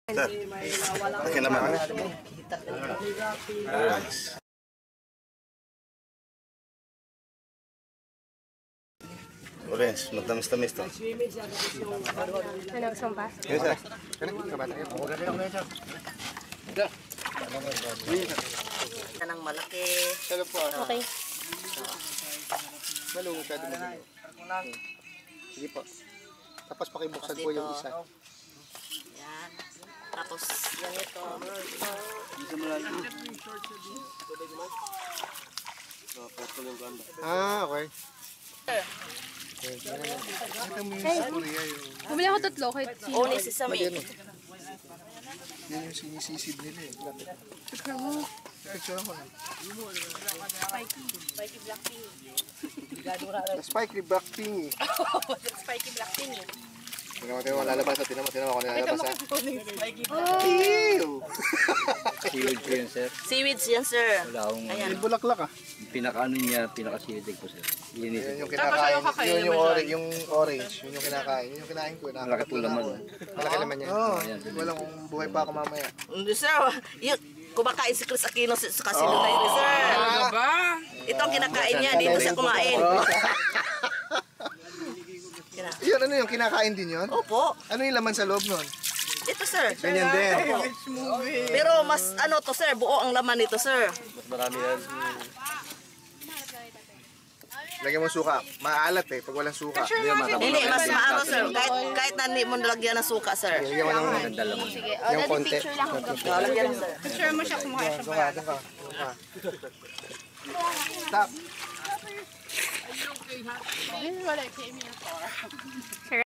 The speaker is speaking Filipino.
Sir, akin naman. Orange, matamis-tamis to. Ano, gusto mo pa? Yes, sir. Ng malaki. Okay. Malungo pwede mo. Sige po. Tapos pakibuksan po yung isa. Yan. Tapos ganito. Okay. Bumili ako tatlo kahit sino. Only sesame. Yan yung sinisisib nila eh. Picture mo. Picture mo. Spiky black pea. Spiky black pea. Spiky black pea. Tingnan mo lalabas. Tingnan mo ako nilalabas. Seaweed ko yun, sir. Seaweeds yan, sir. Wala akong Ayan. Yung bulaklak ah. pinaka-ano niya, pinaka-seaweed ko, sir. Yun Linis. yung kinakain. Yung orange. Yun yung kinakain. Yun yung kinain ko. Malaki po laman. Malaki naman yan. Oo. Walang kung buhay pa ako mamaya. Hindi, sir. Yung kumakain si Chris Aquino sa casino na yun, sir. Ito ang kinakain niya. Dito siya kumain. Yun, ano yung kinakain din yun? Opo. Ano yung laman sa loob nun? Ito, sir. Ganyan din. Pero mas ano to, sir. Buo ang laman nito, sir. Mas marami yan. Lagyan mo suka. Maalat eh, pag walang suka. Hindi, mas maano, sir. Kahit na hindi mo nalagyan ng suka, sir. Lagyan mo ng Ganda laman. Sige, yung konti. picture lang ako. Lagyan, sir. Picture mo siya kumuha siya Suka, suka. Stop. This is what I came here for.